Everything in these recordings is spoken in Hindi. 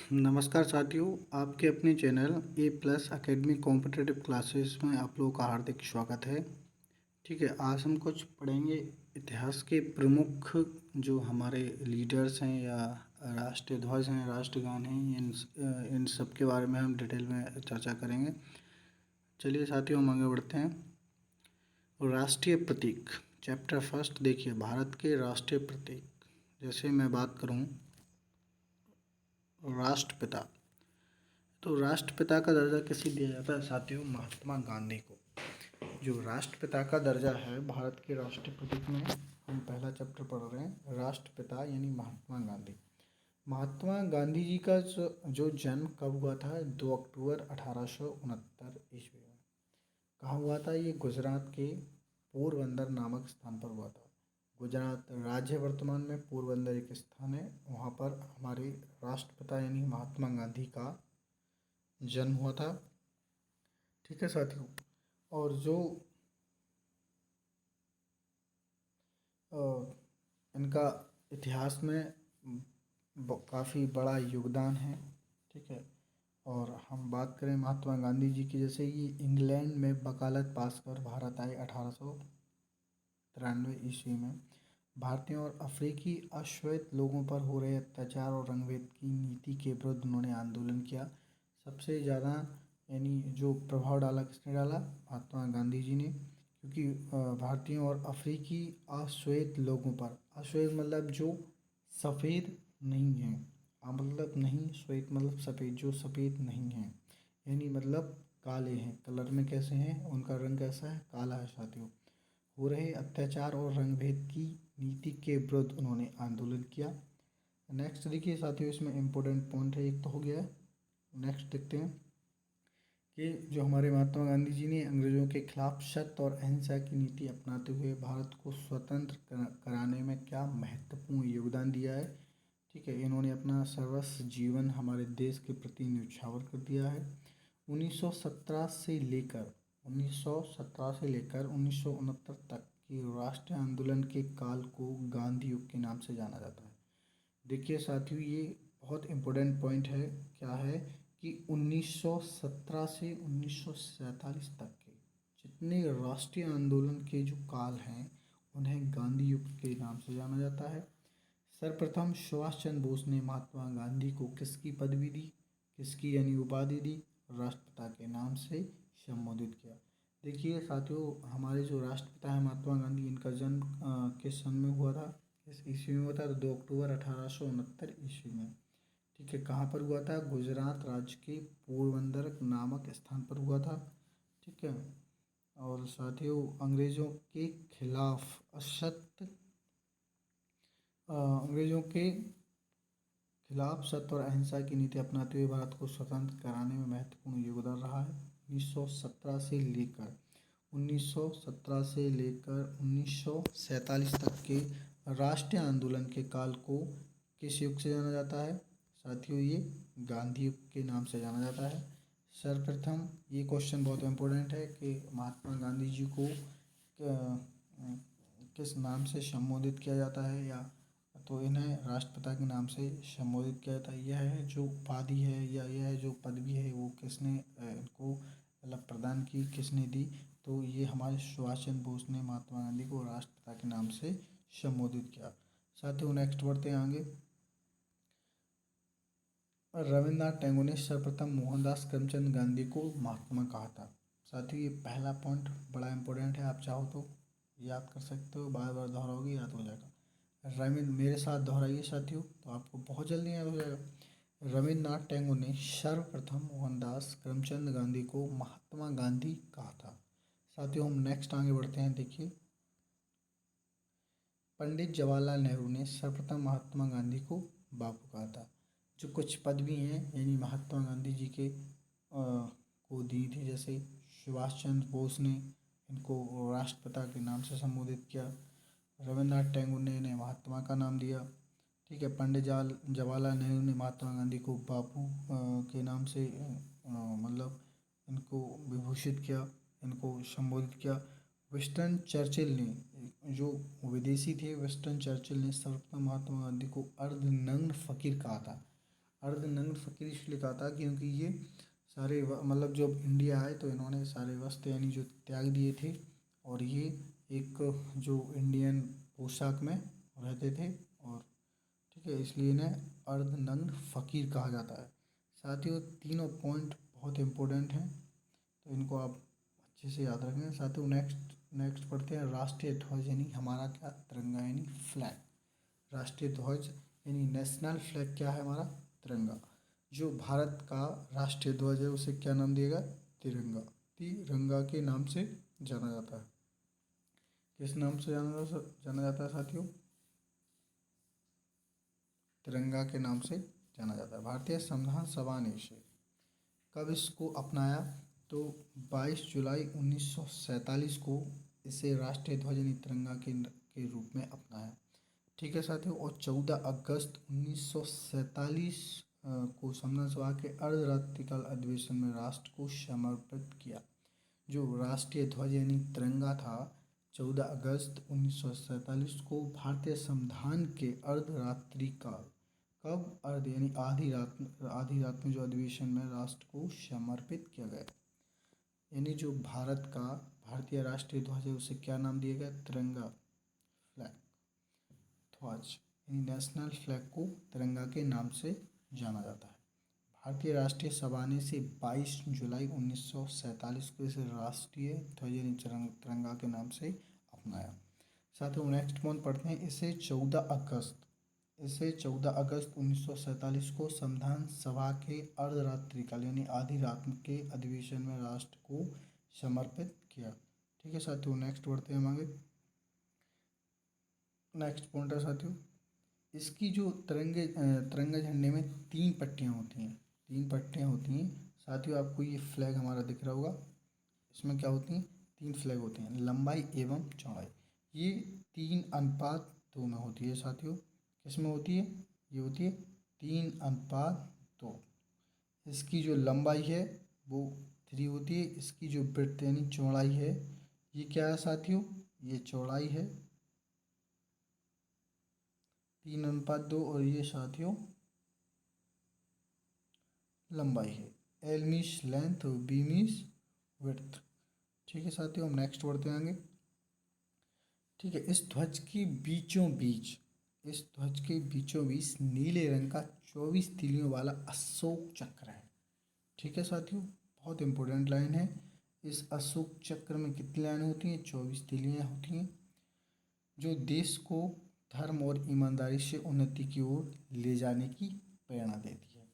नमस्कार साथियों, आपके अपने चैनल ए प्लस अकेडमी कॉम्पिटिटिव क्लासेस में आप लोगों का हार्दिक स्वागत है। ठीक है, आज हम कुछ पढ़ेंगे इतिहास के प्रमुख जो हमारे लीडर्स हैं या राष्ट्रीय ध्वज हैं, राष्ट्रगान हैं, इन सब के बारे में हम डिटेल में चर्चा करेंगे। चलिए साथियों, हम आगे बढ़ते हैं। राष्ट्रीय प्रतीक, चैप्टर फर्स्ट देखिए, भारत के राष्ट्रीय प्रतीक। जैसे मैं बात करूँ राष्ट्रपिता, तो राष्ट्रपिता का दर्जा किसे दिया जाता है साथियों? महात्मा गांधी को। जो राष्ट्रपिता का दर्जा है भारत के राष्ट्रीय प्रतीक में, हम पहला चैप्टर पढ़ रहे हैं, राष्ट्रपिता यानी महात्मा गांधी। महात्मा गांधी जी का जो जन्म कब हुआ था? 2 अक्टूबर 1869 ईस्वी में। कहाँ हुआ था? ये गुजरात के पोरबंदर नामक स्थान पर हुआ था। गुजरात राज्य वर्तमान में पोरबंदर एक स्थान है, वहाँ पर हमारे राष्ट्रपिता यानी महात्मा गांधी का जन्म हुआ था। ठीक है साथियों, और जो इनका इतिहास में काफ़ी बड़ा योगदान है। ठीक है, और हम बात करें महात्मा गांधी जी की, जैसे ये इंग्लैंड में वकालत पास कर भारत आए 1893 ईस्वी में। भारतीयों और अफ्रीकी अश्वेत लोगों पर हो रहे अत्याचार और रंगभेद की नीति के विरुद्ध उन्होंने आंदोलन किया। सबसे ज़्यादा यानी जो प्रभाव डाला किसने डाला? महात्मा गांधी जी ने, क्योंकि भारतीयों और अफ्रीकी अश्वेत लोगों पर, अश्वेत मतलब जो सफ़ेद नहीं है, मतलब नहीं, श्वेत मतलब सफ़ेद, जो सफ़ेद नहीं है यानी मतलब काले हैं, कलर में कैसे हैं, उनका रंग कैसा है? काला है साथियों। हो रहे अत्याचार और रंगभेद की नीति के विरुद्ध उन्होंने आंदोलन किया। नेक्स्ट देखिए साथियों, इसमें इम्पोर्टेंट पॉइंट है, एक तो हो गया। नेक्स्ट देखते हैं कि जो हमारे महात्मा गांधी जी ने अंग्रेज़ों के खिलाफ सत्य और अहिंसा की नीति अपनाते हुए भारत को स्वतंत्र कराने में क्या महत्वपूर्ण योगदान दिया है। ठीक है, इन्होंने अपना सर्वस्व जीवन हमारे देश के प्रति न्यौछावर कर दिया है। 1917 से लेकर 1969 तक की राष्ट्रीय आंदोलन के काल को गांधी युग के नाम से जाना जाता है। देखिए साथियों, ये बहुत इम्पोर्टेंट पॉइंट है। क्या है कि 1917 से 1947 तक के जितने राष्ट्रीय आंदोलन के जो काल हैं, उन्हें गांधी युग के नाम से जाना जाता है। सर्वप्रथम सुभाष चंद्र बोस ने महात्मा गांधी को किसकी पदवी दी, किसकी यानी उपाधि दी? राष्ट्रपिता के नाम से संबोधित किया। देखिए साथियों, हमारे जो राष्ट्रपिता हैं महात्मा गांधी, इनका जन्म किस सन में हुआ था, किस ईस्वी में हुआ था? 2 अक्टूबर 1869 ईस्वी में। ठीक है, कहाँ पर हुआ था? गुजरात राज्य के पोरबंदर नामक स्थान पर हुआ था। ठीक है, और साथियों अंग्रेज़ों के खिलाफ अंग्रेज़ों के खिलाफ सत्य और अहिंसा की नीति अपनाते हुए भारत को स्वतंत्र कराने में महत्वपूर्ण योगदान रहा है। 1917 से लेकर 1947 तक के राष्ट्रीय आंदोलन के काल को किस युग से जाना जाता है साथियों? ये गांधी युग के नाम से जाना जाता है। सर्वप्रथम ये क्वेश्चन बहुत इम्पोर्टेंट है कि महात्मा गांधी जी को किस नाम से संबोधित किया जाता है, या तो इन्हें राष्ट्रपिता के नाम से संबोधित किया जाता है। यह है जो उपाधि है या यह जो पदवी है, वो किसने इनको मतलब प्रदान की, किसने दी? तो ये हमारे सुभाष चंद्र बोस ने महात्मा गांधी को राष्ट्रपिता के नाम से संबोधित किया। साथियों नेक्स्ट बढ़ते हैं आगे। रविन्द्रनाथ टैगोर ने सर्वप्रथम मोहनदास करमचंद गांधी को महात्मा कहा था। साथियों ये पहला पॉइंट बड़ा इंपॉर्टेंट है, आप चाहो तो याद कर सकते हो, बार बार दोहराओगे याद हो जाएगा। रविंद्र, मेरे साथ दोहराइए साथियों, तो आपको बहुत जल्दी याद हो जाएगा। रविन्द्रनाथ टैगोर ने सर्वप्रथम मोहनदास करमचंद गांधी को महात्मा गांधी कहा था। साथियों हम नेक्स्ट आगे बढ़ते हैं। देखिए, पंडित जवाहरलाल नेहरू ने सर्वप्रथम महात्मा गांधी को बापू कहा था। जो कुछ पदवी हैं यानी महात्मा गांधी जी के को दी थी, जैसे सुभाष चंद्र बोस ने इनको राष्ट्रपिता के नाम से संबोधित किया, रविन्द्रनाथ टैगोर ने इन्हें महात्मा का नाम दिया। ठीक है, पंडित जवाहरलाल नेहरू ने महात्मा गांधी को बापू के नाम से मतलब इनको विभूषित किया, इनको संबोधित किया। विंस्टन चर्चिल ने, जो विदेशी थे, विंस्टन चर्चिल ने सर्वप्रथम महात्मा गांधी को अर्धनग्न फकीर कहा था। अर्धनग्न फकीर इसलिए कहा था क्योंकि ये सारे मतलब जब इंडिया आए तो इन्होंने सारे वस्त्र यानी जो त्याग दिए थे, और ये एक जो इंडियन पोशाक में रहते थे, और ठीक है, इसलिए इन्हें अर्धनग्न फकीर कहा जाता है। साथियों, तीनों पॉइंट बहुत इंपॉर्टेंट हैं, तो इनको आप अच्छे से याद रखें। साथियों, नेक्स्ट नेक्स्ट पढ़ते हैं राष्ट्रीय ध्वज यानी हमारा क्या, तिरंगा यानी फ्लैग। राष्ट्रीय ध्वज यानी नेशनल फ्लैग क्या है, हमारा तिरंगा। जो भारत का राष्ट्रीय ध्वज है उसे क्या नाम दिया गया, तिरंगा। तिरंगा के नाम से जाना जाता है। किस नाम से जाना जाता है साथियों, तिरंगा के नाम से जाना जाता है। भारतीय संविधान सभा ने इसे कब इसको अपनाया, तो 22 जुलाई 1947 को इसे राष्ट्रीय ध्वज यानी तिरंगा के रूप में अपनाया। ठीक है साथियों, और 14 अगस्त 1947 को संविधान सभा के अर्धरात्रिकाल अधिवेशन में राष्ट्र को समर्पित किया। जो राष्ट्रीय ध्वज यानी तिरंगा था, 14 अगस्त 1947 को भारतीय संविधान के अर्धरात्रिकाल, कब, अर्ध यानी आधी रात में जो अधिवेशन में राष्ट्र को समर्पित किया गया। यानी जो भारत का भारतीय राष्ट्रीय ध्वज है उसे क्या नाम दिया गया, तिरंगा फ्लैग, ध्वज यानी नेशनल फ्लैग को तिरंगा के नाम से जाना जाता है। भारतीय राष्ट्रीय सभा ने इसे 22 जुलाई 1947 को इसे राष्ट्रीय ध्वज यानी तिरंगा के नाम से अपनाया। साथियों, नेक्स्ट पॉइंट पढ़ते हैं। इसे 14 अगस्त 1947 को संविधान सभा के अर्धरात्रिकाल यानी आधी रात के अधिवेशन में राष्ट्र को समर्पित किया। ठीक है साथियों, नेक्स्ट बढ़ते हैं हम आगे। नेक्स्ट पॉइंट है साथियों, इसकी जो तिरंगा झंडे में 3 पट्टियाँ होती हैं, 3 पट्टियाँ होती हैं साथियों। आपको ये फ्लैग हमारा दिख रहा होगा, इसमें क्या होती हैं, 3 फ्लैग होते हैं, लंबाई एवं चौड़ाई। ये 3:2 में होती है साथियों। किसमें होती है, ये होती है 3:2। इसकी जो लंबाई है वो 3 होती है, इसकी जो ब्रेड्थ यानी चौड़ाई है, ये क्या है साथियों, ये चौड़ाई है 3:2, और ये साथियों लंबाई है। एल मीन्स लेंथ और बी मीन्स विड्थ। ठीक है साथियों, हम नेक्स्ट बढ़ते हैं आगे। ठीक है, इस ध्वज के बीचों बीच नीले रंग का 24 तीलियों वाला अशोक चक्र है। ठीक है साथियों, बहुत इंपॉर्टेंट लाइन है। इस अशोक चक्र में कितनी लाइनें होती हैं, 24 तीलियाँ होती हैं, जो देश को धर्म और ईमानदारी से उन्नति की ओर ले जाने की प्रेरणा देती है।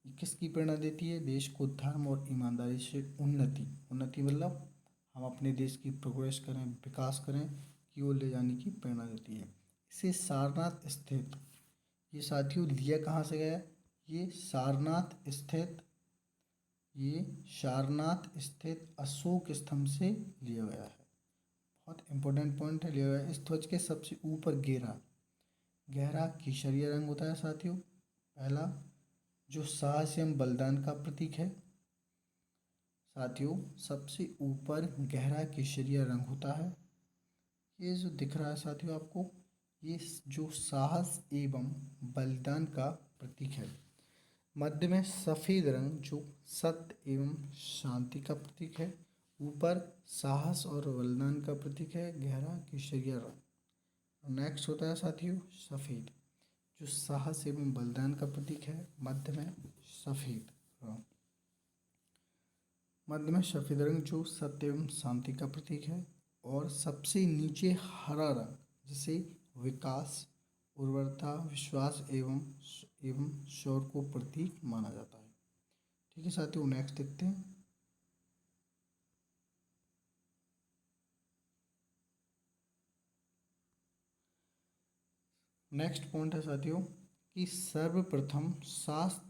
किसकी प्रेरणा देती है, देश को धर्म और ईमानदारी से उन्नति मतलब हम अपने देश की प्रोग्रेस करें, विकास करें की ओर ले जाने की प्रेरणा देती है। इसे सारनाथ स्थित, ये साथियों लिया कहाँ से गया, ये सारनाथ स्थित अशोक स्तंभ से लिया गया है। बहुत इंपॉर्टेंट पॉइंट है, लिया गया है। इस ध्वज के सबसे ऊपर गहरा केसरिया रंग होता है साथियों, पहला, जो साहस एवं बलिदान का प्रतीक है। साथियों, सबसे ऊपर गहरा केसरिया रंग होता है, ये जो दिख रहा है साथियों आपको, ये जो साहस एवं बलिदान का प्रतीक है। मध्य में सफ़ेद रंग जो सत्य एवं शांति का प्रतीक है। ऊपर साहस और बलिदान का प्रतीक है गहरा केसरिया रंग। नेक्स्ट होता है साथियों सफ़ेद, जो साहस एवं बलिदान का प्रतीक है। मध्य में सफ़ेद रंग जो सत्य एवं शांति का प्रतीक है। और सबसे नीचे हरा रंग, जिसे विकास, उर्वरता, विश्वास एवं शौर्य को प्रतीक माना जाता है। ठीक है साथियों, नेक्स्ट देखते हैं। नेक्स्ट पॉइंट है साथियों कि सर्वप्रथम 7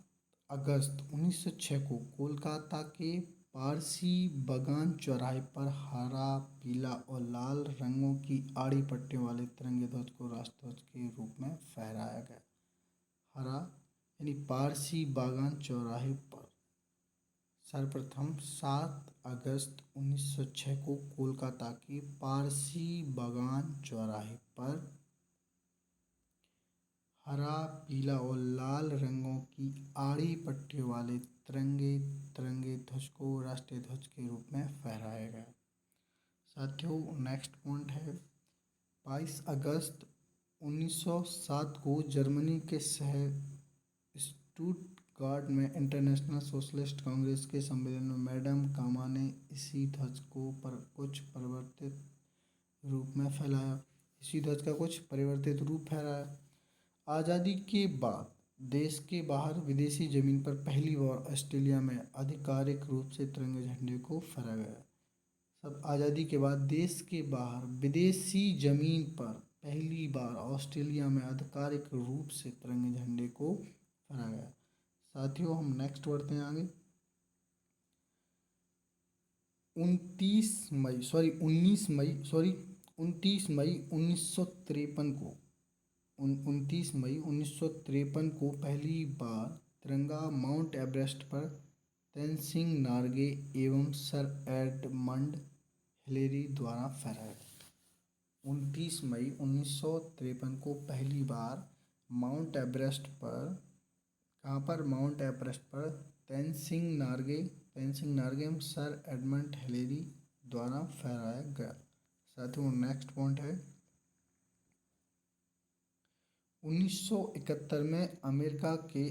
अगस्त 1906 को कोलकाता के पारसी बागान चौराहे पर हरा, पीला और लाल रंगों की आड़ी पट्टियों वाले तिरंगे ध्वज को राष्ट्रध्वज के रूप में फहराया गया। हरा यानी पारसी बागान चौराहे पर सर्वप्रथम 7 अगस्त 1906 को कोलकाता के पारसी बागान चौराहे पर हरा, पीला और लाल रंगों की आड़ी पट्टियों वाले तिरंगे ध्वज को राष्ट्रीय ध्वज के रूप में फहराया गया। साथियों, नेक्स्ट पॉइंट है 22 अगस्त 1907 को जर्मनी के शहर स्टुटगार्ट में इंटरनेशनल सोशलिस्ट कांग्रेस के सम्मेलन में मैडम कामा ने इसी ध्वज को कुछ परिवर्तित रूप में फैलाया। इसी ध्वज का कुछ परिवर्तित रूप फहराया। आज़ादी के बाद देश के बाहर विदेशी जमीन पर पहली बार ऑस्ट्रेलिया में आधिकारिक रूप से तिरंगे झंडे को फहराया गया। सब आज़ादी के बाद देश के बाहर विदेशी जमीन पर पहली बार ऑस्ट्रेलिया में आधिकारिक रूप से तिरंगे झंडे को फहराया गया। साथियों, हम नेक्स्ट बढ़ते हैं आगे। 29 मई 1953 को पहली बार तिरंगा माउंट एवरेस्ट पर तेनसिंग नार्गे एवं सर एडमंड हिलेरी द्वारा फहराया। 29 मई 1953 को पहली बार माउंट एवरेस्ट पर, कहाँ पर, माउंट एवरेस्ट पर तेनसिंग नार्गे एवं सर एडमंड हिलेरी द्वारा फहराया गया। साथियों, नेक्स्ट पॉइंट है 1971 में अमेरिका के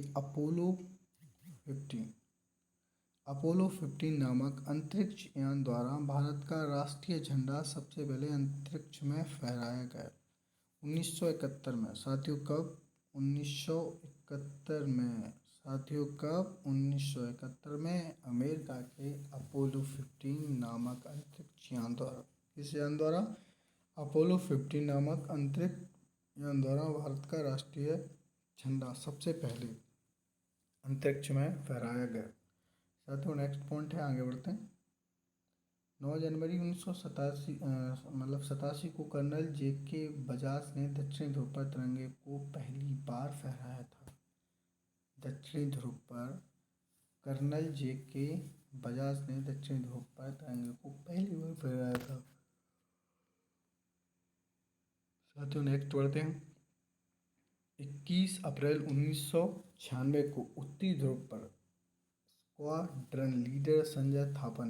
अपोलो 15 नामक अंतरिक्ष यान द्वारा भारत का राष्ट्रीय झंडा सबसे पहले अंतरिक्ष में फहराया गया। 1971 में। साथियों, कब? 1971 में। साथियों, कब? 1971 में अमेरिका के अपोलो 15 नामक अंतरिक्ष यान द्वारा, इस यान द्वारा अपोलो 15 नामक अंतरिक्ष यान द्वारा भारत का राष्ट्रीय झंडा सबसे पहले अंतरिक्ष में फहराया गया। साथियों, नेक्स्ट पॉइंट है, आगे बढ़ते हैं। 9 जनवरी 1987 को कर्नल जे.के. बजाज ने दक्षिणी ध्रुव पर तिरंगे को पहली बार फहराया था। दक्षिणी ध्रुव पर कर्नल जे.के. बजाज ने दक्षिणी ध्रुव पर तिरंगे को पहली बार फहराया था। साथियों, नेक्स्ट बढ़ते हैं। 21 अप्रैल 1996 को उत्तरी ध्रुव पर स्क्वाड्रन लीडर संजय थापा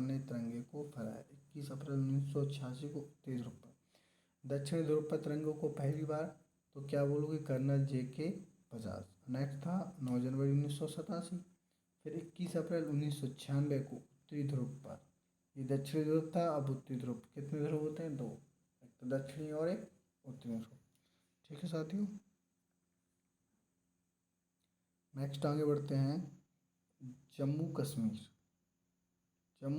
ने तिरंगे को फहराया। 21 अप्रैल 1986 को उत्तरी ध्रुव पर। दक्षिणी ध्रुव पर तिरंगे को पहली बार, तो क्या बोलोगे? Colonel JK. बजाज। नेक्स्ट था 9 जनवरी 1987। फिर 21 अप्रैल 1996 को उत्तरी ध्रुव पर, ये दक्षिणी ध्रुव था, अब उत्तरी ध्रुव। कितने ध्रुव होते हैं? 2, एक तो दक्षिणी और एक उत्तरी ध्रुव। ठीक है साथियों, नेक्स्ट आगे बढ़ते हैं। जम्मू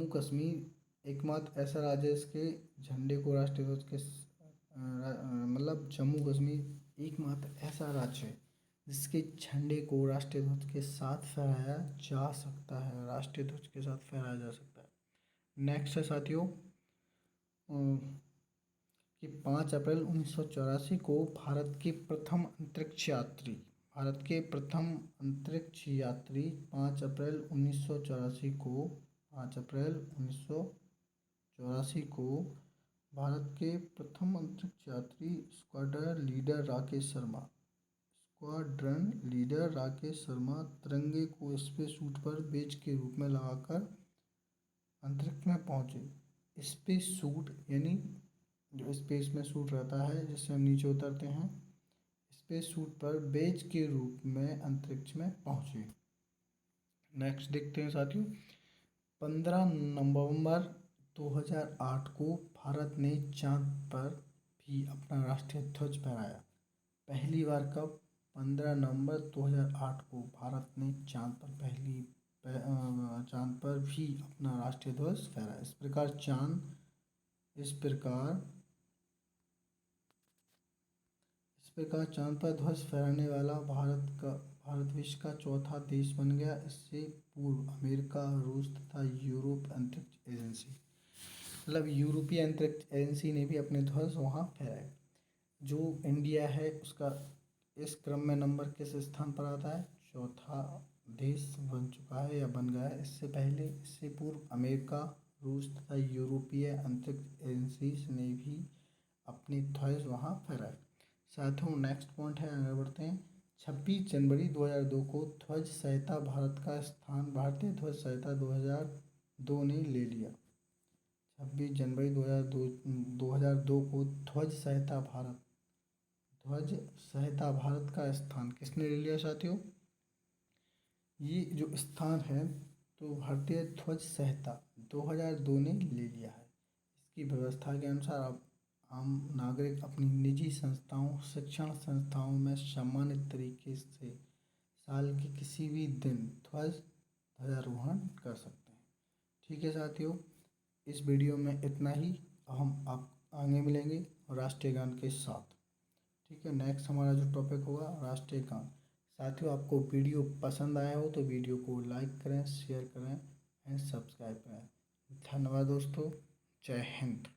कश्मीर एकमात्र ऐसा राज्य है इसके झंडे को राष्ट्रीय ध्वज के जम्मू कश्मीर एकमात्र ऐसा राज्य है जिसके झंडे को राष्ट्रीय ध्वज के साथ फहराया जा सकता है, राष्ट्रीय ध्वज के साथ फहराया जा सकता है। नेक्स्ट है साथियों कि 5 अप्रैल 1984 को भारत के प्रथम अंतरिक्ष यात्री 5 अप्रैल 1984 को भारत के प्रथम अंतरिक्ष यात्री स्क्वाड्रन लीडर राकेश शर्मा तिरंगे को स्पेस सूट पर बेज के रूप में लगाकर अंतरिक्ष में पहुंचे। स्पेस सूट यानी जो स्पेस में सूट रहता है जिससे हम नीचे उतरते हैं, स्पेस सूट पर बेज के रूप में अंतरिक्ष में पहुंचे। नेक्स्ट देखते हैं साथियों। 15 नवंबर 2008 को भारत ने चांद पर भी अपना राष्ट्रीय ध्वज फहराया। पहली बार कब? 15 नवंबर 2008 को भारत ने चांद पर भी अपना राष्ट्रीय ध्वज फहराया। इस प्रकार चांद पर ध्वज फहराने वाला भारत विश्व का चौथा देश बन गया। इससे पूर्व अमेरिका, रूस तथा यूरोपीय अंतरिक्ष एजेंसी ने भी अपने ध्वज वहाँ फहराए। जो इंडिया है उसका इस क्रम में नंबर किस स्थान पर आता है? चौथा देश बन चुका है या बन गया है। इससे पूर्व अमेरिका, रूस तथा यूरोपीय अंतरिक्ष एजेंसी ने भी अपने ध्वज वहाँ फहराए। साथियों नेक्स्ट पॉइंट है, आगे बढ़ते हैं। 26 जनवरी 2002 को ध्वज संहिता भारत का स्थान भारतीय ध्वज संहिता 2002 ने ले लिया। 26 जनवरी 2002 को ध्वज संहिता भारत का स्थान किसने ले लिया साथियों? ये जो स्थान है तो भारतीय ध्वज संहिता 2002 ने ले लिया है। इसकी व्यवस्था के अनुसार अब आम नागरिक अपनी निजी संस्थाओं, शिक्षण संस्थाओं में सम्मानित तरीके से साल के किसी भी दिन ध्वजारोहण कर सकते हैं। ठीक है साथियों, इस वीडियो में इतना ही। हम आप आगे मिलेंगे राष्ट्रीय गान के साथ। ठीक है, नेक्स्ट हमारा जो टॉपिक होगा राष्ट्रीय गान। साथियों, आपको वीडियो पसंद आया हो तो वीडियो को लाइक करें, शेयर करें एंड सब्सक्राइब करें। धन्यवाद दोस्तों, जय हिंद।